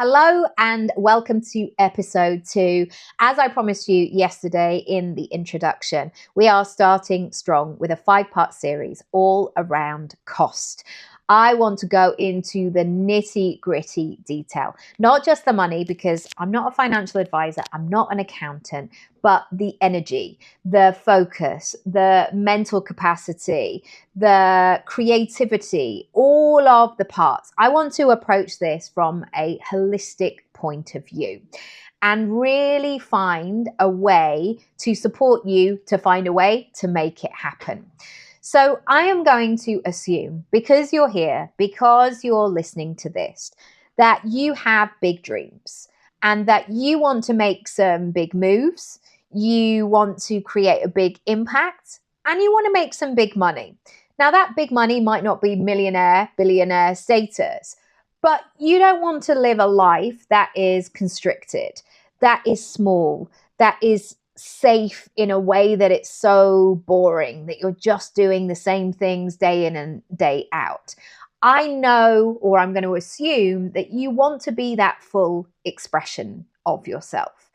Hello and welcome to episode 2. As I promised you yesterday in the introduction, we are starting strong with a 5-part series all around cost. I want to go into the nitty-gritty detail, not just the money, because I'm not a financial advisor, I'm not an accountant, but the energy, the focus, the mental capacity, the creativity, all of the parts. I want to approach this from a holistic point of view and really find a way to support you to find a way to make it happen. So I am going to assume, because you're here, because you're listening to this, that you have big dreams and that you want to make some big moves, you want to create a big impact, and you want to make some big money. Now, that big money might not be millionaire, billionaire status, but you don't want to live a life that is constricted, that is small, that is safe in a way that it's so boring that you're just doing the same things day in and day out. I know, or I'm going to assume, that you want to be that full expression of yourself.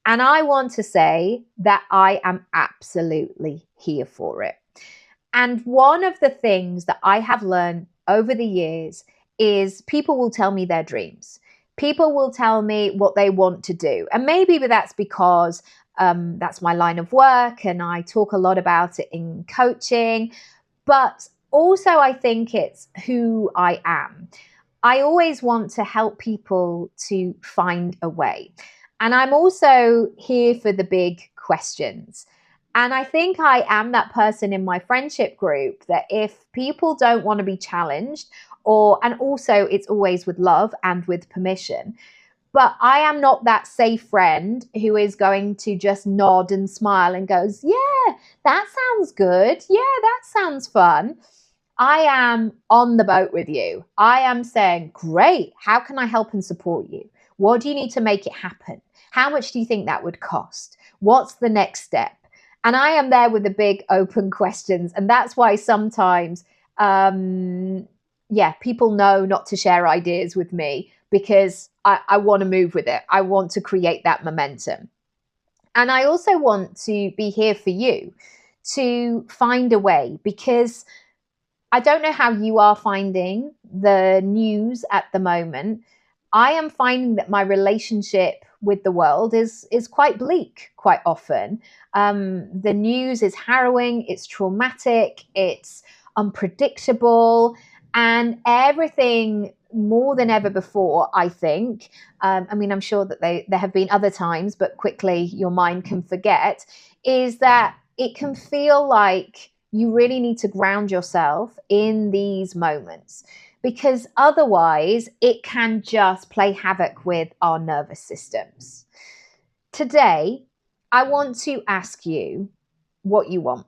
And I want to say that I am absolutely here for it. And one of the things that I have learned over the years is people will tell me their dreams. People will tell me what they want to do. And maybe that's because that's my line of work and I talk a lot about it in coaching. But also I think it's who I am. I always want to help people to find a way. And I'm also here for the big questions. And I think I am that person in my friendship group that if people don't want to be challenged, and also it's always with love and with permission, but I am not that safe friend who is going to just nod and smile and goes, yeah, that sounds good. Yeah, that sounds fun. I am on the boat with you. I am saying, great, how can I help and support you? What do you need to make it happen? How much do you think that would cost? What's the next step? And I am there with the big open questions. And that's why sometimes, people know not to share ideas with me because I want to move with it. I want to create that momentum. And I also want to be here for you to find a way, because I don't know how you are finding the news at the moment. I am finding that my relationship with the world is quite bleak quite often. The news is harrowing, it's traumatic, it's unpredictable, and everything more than ever before, I think. I'm sure that there have been other times, but quickly your mind can forget, is that it can feel like you really need to ground yourself in these moments, because otherwise it can just play havoc with our nervous systems. Today, I want to ask you what you want.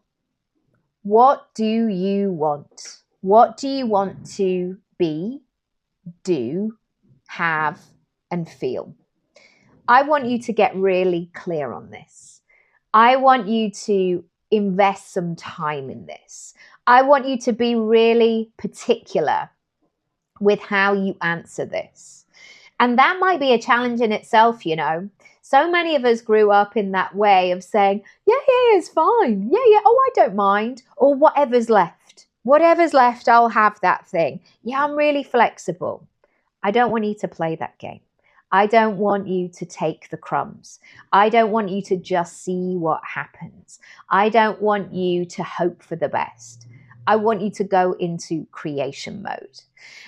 What do you want? What do you want to be, do, have, and feel? I want you to get really clear on this. I want you to invest some time in this. I want you to be really particular with how you answer this. And that might be a challenge in itself, you know. So many of us grew up in that way of saying, yeah, it's fine. Yeah, oh, I don't mind. Or whatever's left. Whatever's left, I'll have that thing. Yeah, I'm really flexible. I don't want you to play that game. I don't want you to take the crumbs. I don't want you to just see what happens. I don't want you to hope for the best. I want you to go into creation mode.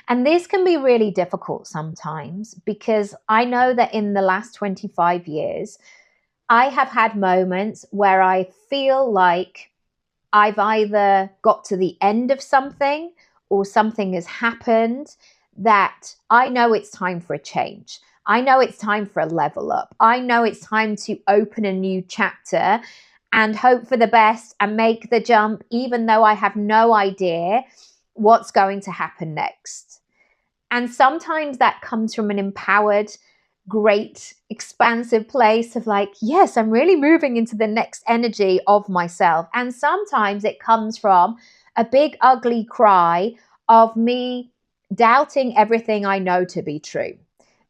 And this can be really difficult sometimes, because I know that in the last 25 years, I have had moments where I feel like I've either got to the end of something or something has happened that I know it's time for a change. I know it's time for a level up. I know it's time to open a new chapter and hope for the best and make the jump, even though I have no idea what's going to happen next. And sometimes that comes from an empowered, great, expansive place of like, yes, I'm really moving into the next energy of myself. And sometimes it comes from a big, ugly cry of me doubting everything I know to be true.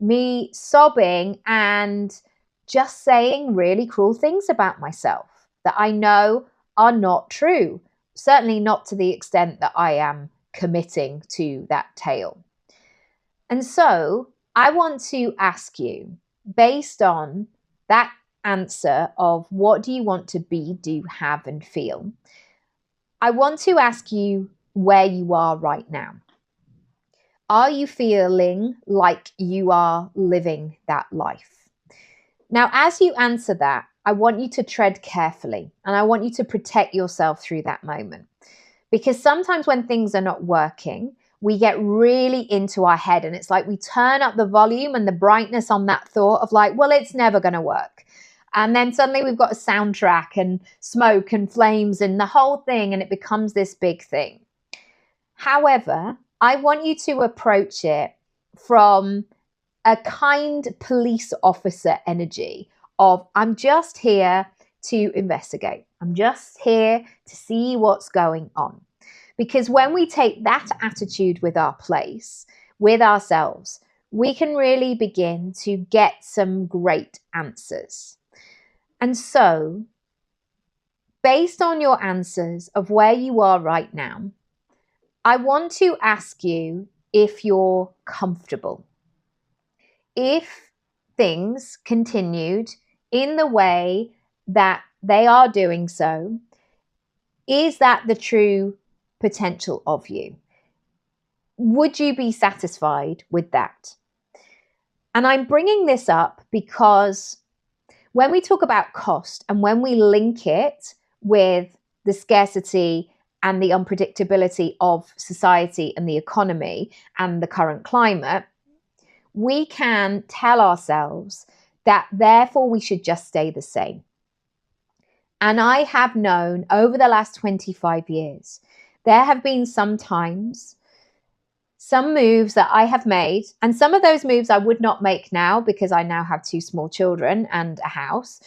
me sobbing and just saying really cruel things about myself that I know are not true, certainly not to the extent that I am committing to that tale. And so I want to ask you, based on that answer of what do you want to be, do, have, and feel, I want to ask you where you are right now. Are you feeling like you are living that life? Now, as you answer that, I want you to tread carefully and I want you to protect yourself through that moment. Because sometimes when things are not working, we get really into our head and it's like we turn up the volume and the brightness on that thought of like, well, it's never going to work. And then suddenly we've got a soundtrack and smoke and flames and the whole thing, and it becomes this big thing. However, I want you to approach it from a kind police officer energy of, I'm just here to investigate. I'm just here to see what's going on. Because when we take that attitude with our place, with ourselves, we can really begin to get some great answers. And so, based on your answers of where you are right now, I want to ask you if you're comfortable. If things continued in the way that they are doing so, is that the true potential of you? Would you be satisfied with that? And I'm bringing this up because when we talk about cost and when we link it with the scarcity and the unpredictability of society and the economy and the current climate, we can tell ourselves that therefore we should just stay the same. And I have known over the last 25 years, there have been some times, some moves that I have made, and some of those moves I would not make now because I now have 2 small children and a house.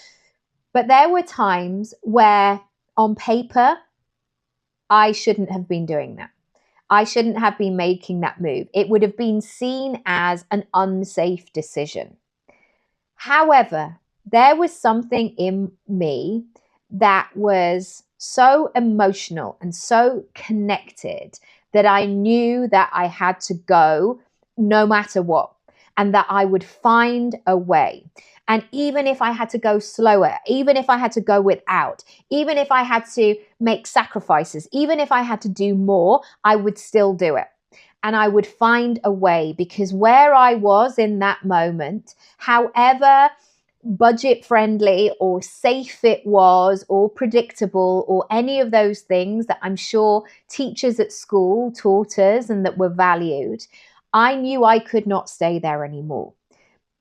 But there were times where on paper, I shouldn't have been doing that. I shouldn't have been making that move. It would have been seen as an unsafe decision. However, there was something in me that was so emotional and so connected that I knew that I had to go no matter what, and that I would find a way. And even if I had to go slower, even if I had to go without, even if I had to make sacrifices, even if I had to do more, I would still do it. And I would find a way, because where I was in that moment, however budget friendly or safe it was, or predictable, or any of those things that I'm sure teachers at school taught us and that were valued, I knew I could not stay there anymore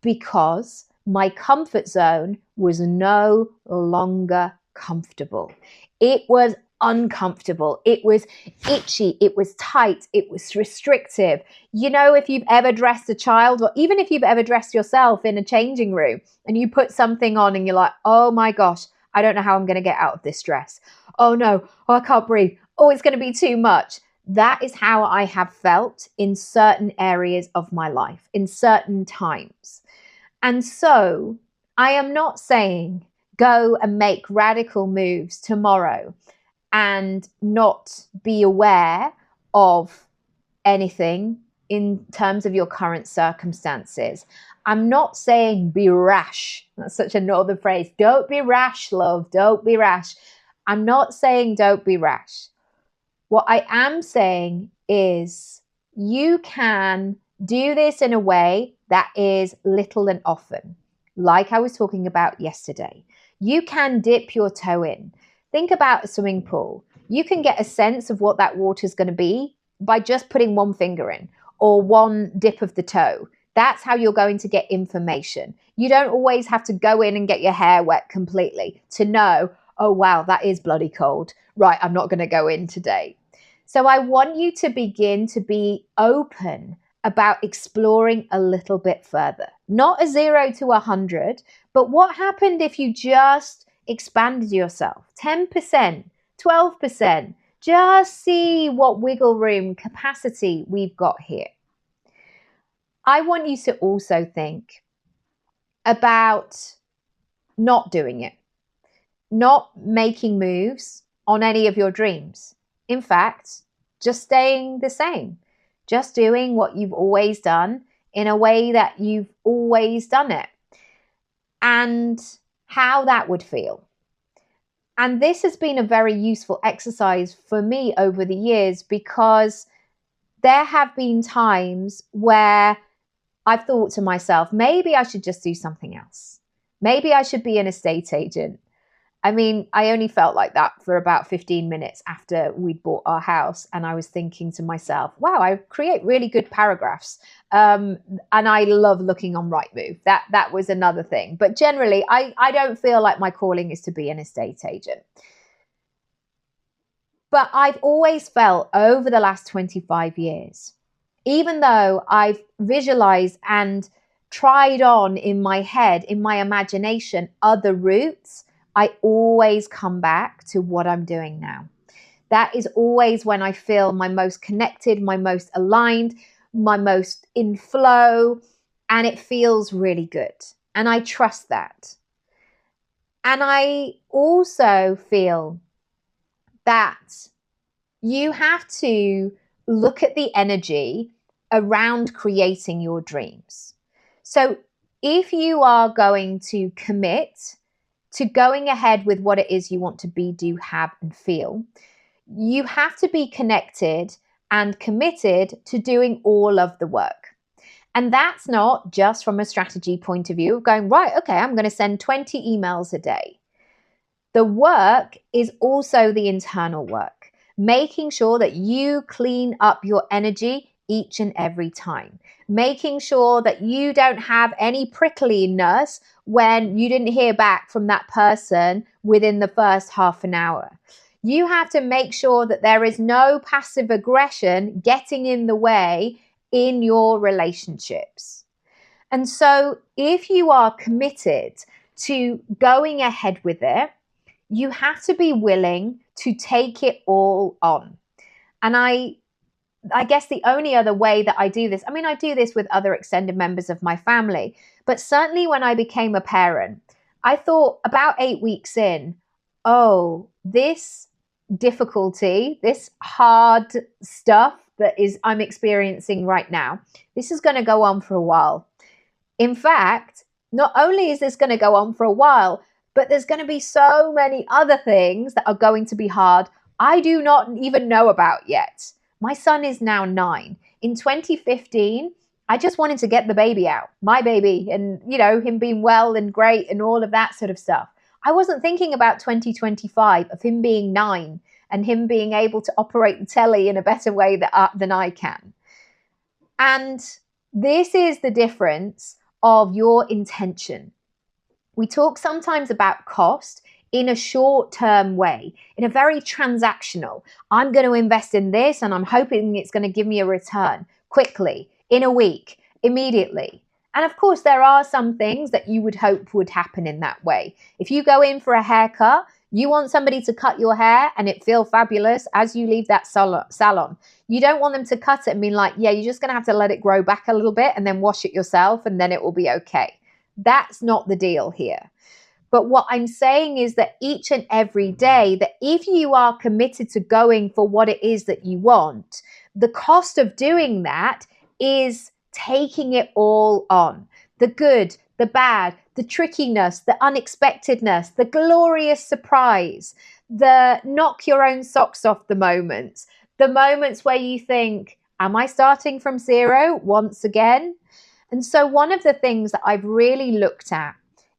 because my comfort zone was no longer comfortable. It was uncomfortable. It was itchy. It was tight. It was restrictive. You know, if you've ever dressed a child, or even if you've ever dressed yourself in a changing room and you put something on and you're like, oh my gosh, I don't know how I'm going to get out of this dress. Oh no, oh, I can't breathe. Oh, it's going to be too much. That is how I have felt in certain areas of my life, in certain times. And so I am not saying go and make radical moves tomorrow and not be aware of anything in terms of your current circumstances. I'm not saying be rash. That's such a northern phrase. Don't be rash, love. Don't be rash. I'm not saying don't be rash. What I am saying is you can do this in a way that is little and often, like I was talking about yesterday. You can dip your toe in. Think about a swimming pool. You can get a sense of what that water is going to be by just putting one finger in or one dip of the toe. That's how you're going to get information. You don't always have to go in and get your hair wet completely to know, oh, wow, that is bloody cold. Right, I'm not going to go in today. So I want you to begin to be open about exploring a little bit further. Not a 0 to 100, but what happened if you just expanded yourself 10%, 12%, just see what wiggle room capacity we've got here. I want you to also think about not doing it, not making moves on any of your dreams. In fact, just staying the same, just doing what you've always done in a way that you've always done it, and how that would feel. And this has been a very useful exercise for me over the years, because there have been times where I've thought to myself, maybe I should just do something else. Maybe I should be an estate agent. I mean, I only felt like that for about 15 minutes after we'd bought our house. And I was thinking to myself, wow, I create really good paragraphs. And I love looking on Rightmove. That was another thing. But generally, I don't feel like my calling is to be an estate agent. But I've always felt over the last 25 years, even though I've visualized and tried on in my head, in my imagination, other routes, I always come back to what I'm doing now. That is always when I feel my most connected, my most aligned, my most in flow, and it feels really good. And I trust that. And I also feel that you have to look at the energy around creating your dreams. So if you are going to commit to going ahead with what it is you want to be, do, have, and feel, you have to be connected and committed to doing all of the work. And that's not just from a strategy point of view of going, right, okay, I'm going to send 20 emails a day. The work is also the internal work, making sure that you clean up your energy each and every time, making sure that you don't have any prickliness when you didn't hear back from that person within the first half an hour. You have to make sure that there is no passive aggression getting in the way in your relationships. And so if you are committed to going ahead with it, you have to be willing to take it all on. And I guess the only other way that I do this, I mean, I do this with other extended members of my family, but certainly when I became a parent, I thought about 8 weeks in, oh, this difficulty, this hard stuff that I'm experiencing right now, this is going to go on for a while. In fact, not only is this going to go on for a while, but there's going to be so many other things that are going to be hard I do not even know about yet. My son is now 9. In 2015, I just wanted to get the baby out, my baby, and, you know, him being well and great and all of that sort of stuff. I wasn't thinking about 2025 of him being 9 and him being able to operate the telly in a better way than I can. And this is the difference of your intention. We talk sometimes about cost in a short-term way, in a very transactional. I'm going to invest in this and I'm hoping it's going to give me a return quickly, in a week, immediately. And of course, there are some things that you would hope would happen in that way. If you go in for a haircut, you want somebody to cut your hair and it feel fabulous as you leave that salon. You don't want them to cut it and be like, yeah, you're just going to have to let it grow back a little bit and then wash it yourself and then it will be okay. That's not the deal here. But what I'm saying is that each and every day, that if you are committed to going for what it is that you want, the cost of doing that is taking it all on. The good, the bad, the trickiness, the unexpectedness, the glorious surprise, the knock your own socks off the moments where you think, am I starting from zero once again? And so one of the things that I've really looked at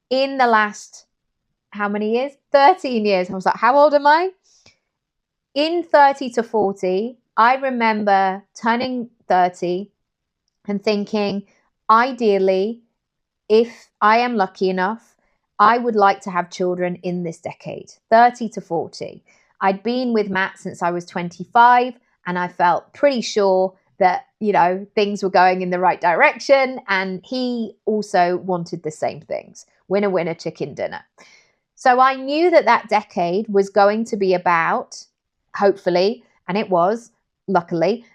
in the last, how many years? 13 years. I was like, how old am I? In 30 to 40, I remember turning 30 and thinking, ideally, if I am lucky enough, I would like to have children in this decade, 30 to 40. I'd been with Matt since I was 25, and I felt pretty sure that, you know, things were going in the right direction. And he also wanted the same things. Winner, winner, chicken dinner. So I knew that that decade was going to be about, hopefully, and it was, luckily,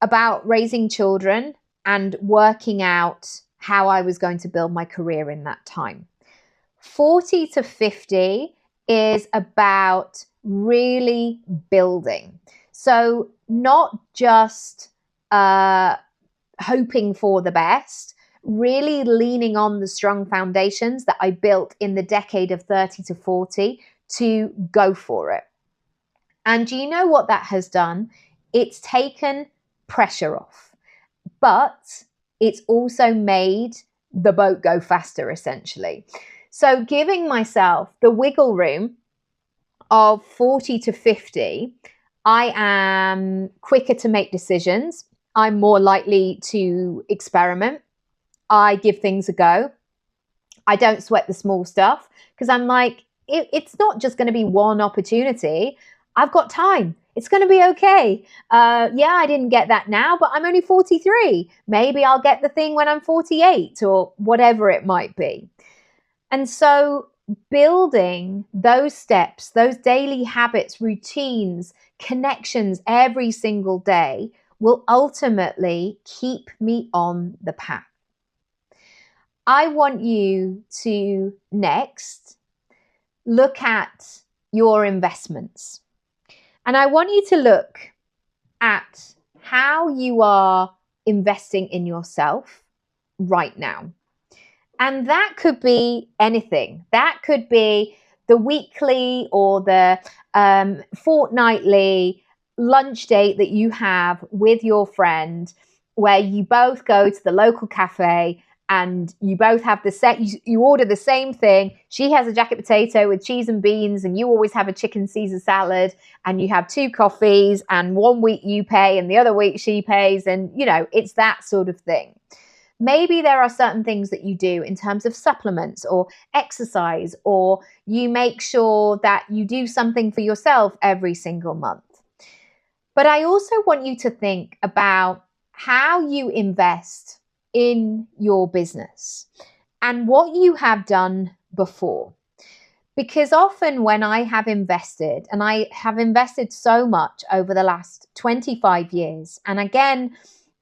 about raising children and working out how I was going to build my career in that time. 40 to 50 is about really building. So not just hoping for the best, really leaning on the strong foundations that I built in the decade of 30 to 40 to go for it. And do you know what that has done? It's taken pressure off, but it's also made the boat go faster, essentially. So giving myself the wiggle room of 40 to 50, I am quicker to make decisions. I'm more likely to experiment. I give things a go. I don't sweat the small stuff because I'm like, it's not just going to be one opportunity. I've got time. It's going to be okay. Yeah, I didn't get that now, but I'm only 43. Maybe I'll get the thing when I'm 48 or whatever it might be. And so building those steps, those daily habits, routines, connections every single day will ultimately keep me on the path. I want you to next look at your investments. And I want you to look at how you are investing in yourself right now. And that could be anything. That could be the weekly or the fortnightly lunch date that you have with your friend, where you both go to the local cafe and you both have the set, you order the same thing. She has a jacket potato with cheese and beans, and you always have a chicken Caesar salad, and you have 2 coffees, and one week you pay and the other week she pays. And, you know, it's that sort of thing. Maybe there are certain things that you do in terms of supplements or exercise, or you make sure that you do something for yourself every single month. But I also want you to think about how you invest in your business and what you have done before. Because often when I have invested, and I have invested so much over the last 25 years, and again,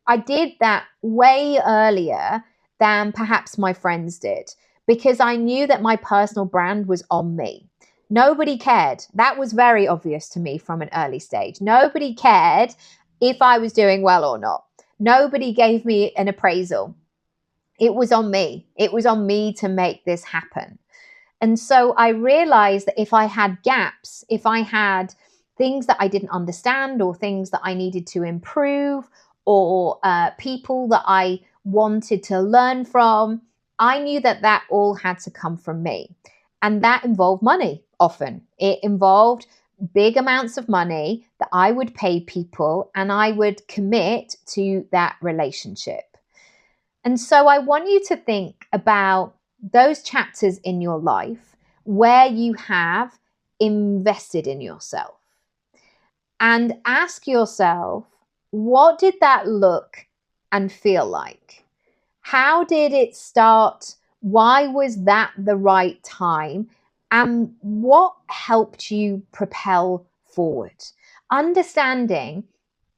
I did that way earlier than perhaps my friends did, because I knew that my personal brand was on me. Nobody cared. That was very obvious to me from an early stage. Nobody cared if I was doing well or not. Nobody gave me an appraisal. It was on me. It was on me to make this happen. And so I realized that if I had gaps, if I had things that I didn't understand or things that I needed to improve, or people that I wanted to learn from, I knew that that all had to come from me. And that involved money often. It involved big amounts of money that I would pay people, and I would commit to that relationship. And so I want you to think about those chapters in your life where you have invested in yourself, and ask yourself, what did that look and feel like? How did it start? Why was that the right time? And what helped you propel forward? Understanding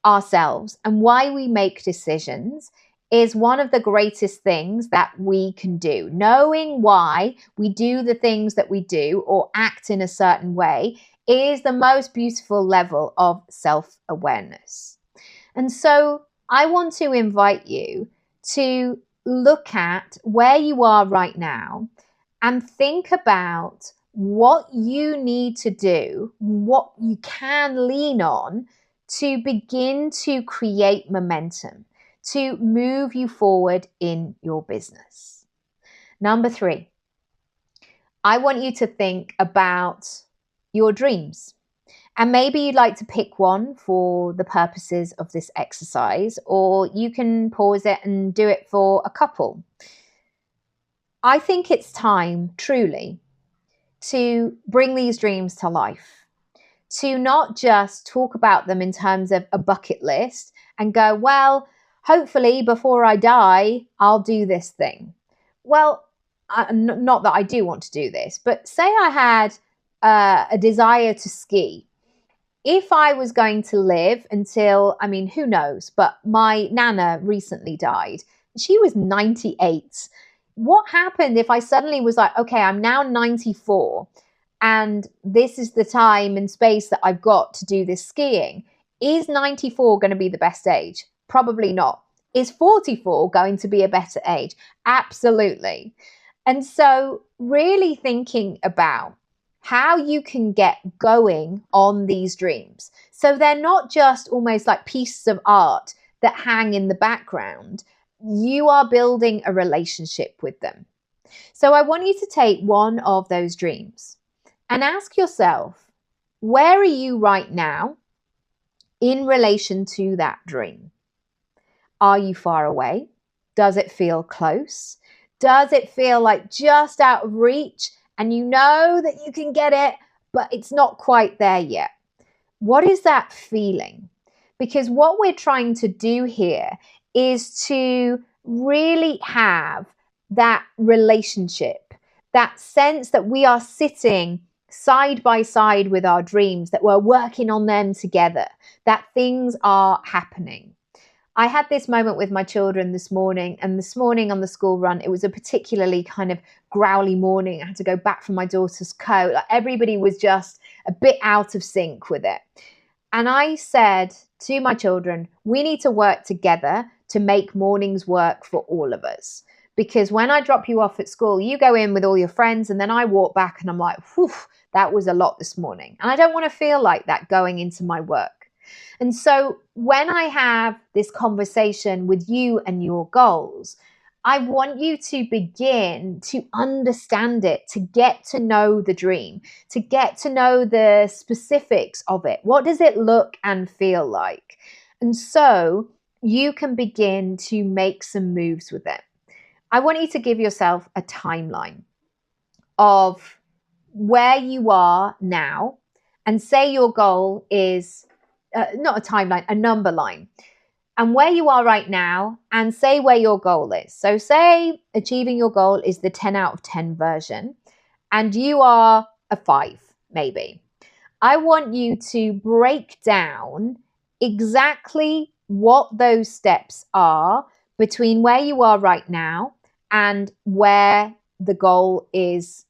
ourselves and why we make decisions is one of the greatest things that we can do. Knowing why we do the things that we do or act in a certain way is the most beautiful level of self-awareness. And so I want to invite you to look at where you are right now and think about what you need to do, what you can lean on to begin to create momentum, to move you forward in your business. Number 3, I want you to think about your dreams. And maybe you'd like to pick one for the purposes of this exercise, or you can pause it and do it for a couple. I think it's time, truly, to bring these dreams to life, to not just talk about them in terms of a bucket list and go, well, hopefully before I die, I'll do this thing. Well, not that I do want to do this, but say I had a desire to ski. if I was going to live until, I mean, who knows, but my Nana recently died. She was 98. What happened if I suddenly was like, okay, I'm now 94 and this is the time and space that I've got to do this skiing? Is 94 going to be the best age? Probably not. Is 44 going to be a better age? Absolutely. And so, really thinking about how you can get going on these dreams. So they're not just almost like pieces of art that hang in the background. You are building a relationship with them. So I want you to take one of those dreams and ask yourself, where are you right now in relation to that dream? Are you far away? Does it feel close? Does it feel like just out of reach and you know that you can get it, but it's not quite there yet? What is that feeling? Because what we're trying to do here is to really have that relationship, that sense that we are sitting side by side with our dreams, that we're working on them together, that things are happening. I had this moment with my children this morning, and this morning on the school run, it was a particularly kind of growly morning. I had to go back for my daughter's coat. Like, everybody was just a bit out of sync with it. And I said to my children, we need to work together to make mornings work for all of us. Because when I drop you off at school, you go in with all your friends, and then I walk back and I'm like, whew, that was a lot this morning. And I don't want to feel like that going into my work. And so when I have this conversation with you and your goals, I want you to begin to understand it, to get to know the dream, to get to know the specifics of it. What does it look and feel like? And so you can begin to make some moves with it. I want you to give yourself a timeline of where you are now, and say your goal is not a timeline, a number line, and where you are right now, and say where your goal is. So say achieving your goal is the 10 out of 10 version, and you are a 5, maybe. I want you to break down exactly what those steps are between where you are right now and where the goal is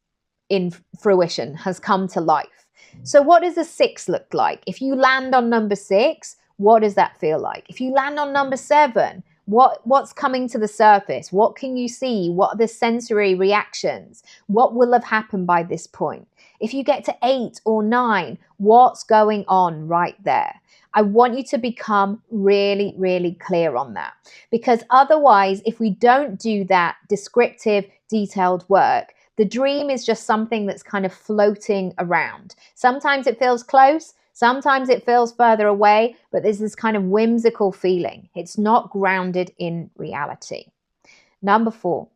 in fruition, has come to life. So what does a 6 look like? If you land on number 6, what does that feel like? If you land on number 7, what's coming to the surface? What can you see? What are the sensory reactions? What will have happened by this point? If you get to 8 or 9, what's going on right there? I want you to become really, really clear on that. Because otherwise, if we don't do that descriptive, detailed work, the dream is just something that's kind of floating around. Sometimes it feels close, sometimes it feels further away, but there's this kind of whimsical feeling. It's not grounded in reality. Number 4,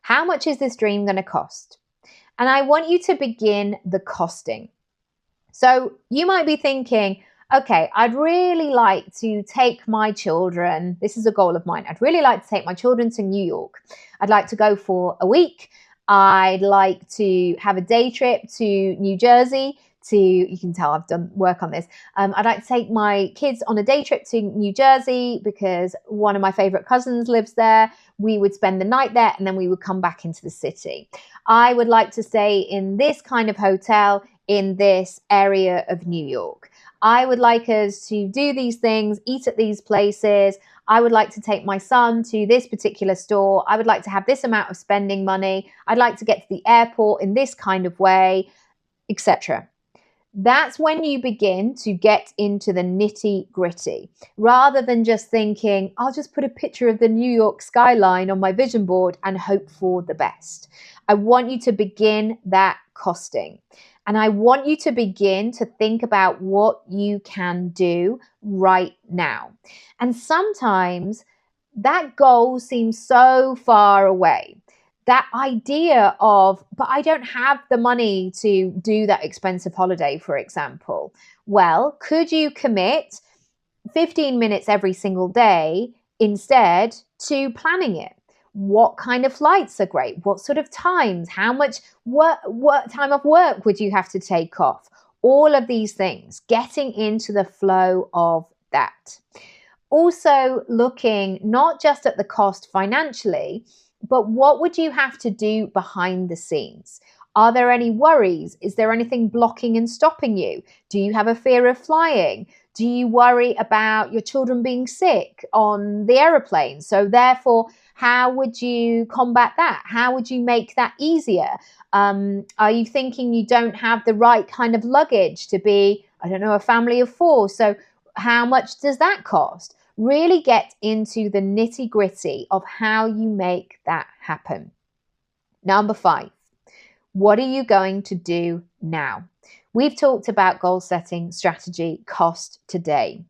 how much is this dream going to cost? And I want you to begin the costing. So you might be thinking, okay, I'd really like to take my children. This is a goal of mine. I'd really like to take my children to New York. I'd like to go for a week. I'd like to have a day trip to New Jersey you can tell I've done work on this. I'd like to take my kids on a day trip to New Jersey because one of my favorite cousins lives there. We would spend the night there and then we would come back into the city. I would like to stay in this kind of hotel in this area of New York. I would like us to do these things, eat at these places. I would like to take my son to this particular store. I would like to have this amount of spending money. I'd like to get to the airport in this kind of way, etc. That's when you begin to get into the nitty-gritty, rather than just thinking, I'll just put a picture of the New York skyline on my vision board and hope for the best. I want you to begin that costing. And I want you to begin to think about what you can do right now. And sometimes that goal seems so far away. That idea of, but I don't have the money to do that expensive holiday, for example. Well, could you commit 15 minutes every single day instead to planning it? What kind of flights are great? What sort of times? How much work time of work would you have to take off? All of these things, getting into the flow of that. Also looking not just at the cost financially, but what would you have to do behind the scenes? Are there any worries? Is there anything blocking and stopping you? Do you have a fear of flying? Do you worry about your children being sick on the aeroplane? So therefore, how would you combat that? How would you make that easier? Are you thinking you don't have the right kind of luggage to be, I don't know, a family of 4? So how much does that cost? Really get into the nitty gritty of how you make that happen. Number 5, what are you going to do now? We've talked about goal setting, strategy, cost today.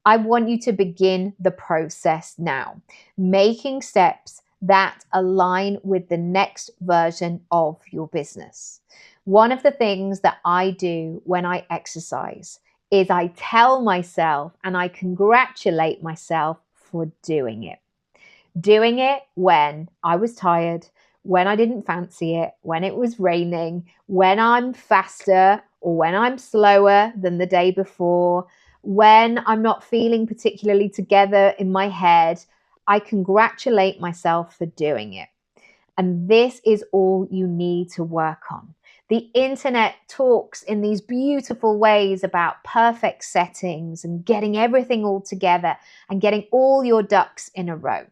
I want you to begin the process now, making steps that align with the next version of your business. One of the things that I do when I exercise is I tell myself and I congratulate myself for doing it. Doing it when I was tired, when I didn't fancy it, when it was raining, when I'm faster or when I'm slower than the day before, when I'm not feeling particularly together in my head. I congratulate myself for doing it. And this is all you need to work on. The internet talks in these beautiful ways about perfect settings and getting everything all together and getting all your ducks in a row.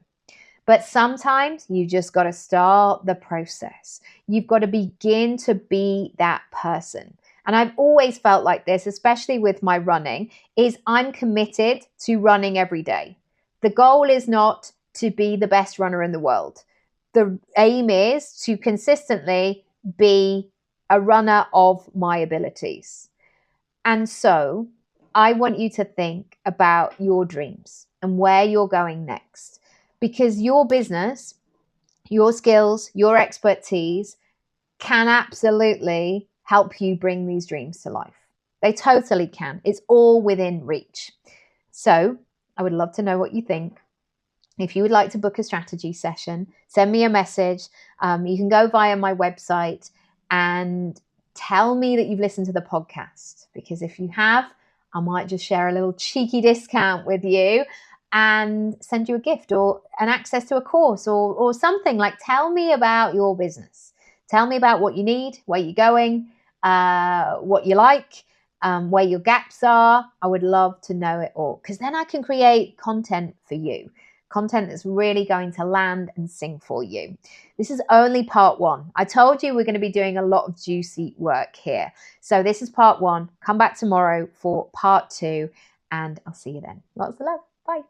But sometimes you just got to start the process. You've got to begin to be that person. And I've always felt like this, especially with my running, is I'm committed to running every day. The goal is not to be the best runner in the world. The aim is to consistently be a runner of my abilities. And so I want you to think about your dreams and where you're going next, because your business, your skills, your expertise can absolutely help you bring these dreams to life. They totally can. It's all within reach. So I would love to know what you think. If you would like to book a strategy session, send me a message. You can go via my website and tell me that you've listened to the podcast, because if you have, I might just share a little cheeky discount with you and send you a gift or an access to a course or something. Like, tell me about your business. Tell me about what you need, where you're going, what you like, where your gaps are. I would love to know it all, because then I can create content for you. Content that's really going to land and sing for you. This is only part 1. I told you we're going to be doing a lot of juicy work here. So this is part 1. Come back tomorrow for part 2, and I'll see you then. Lots of love. Bye.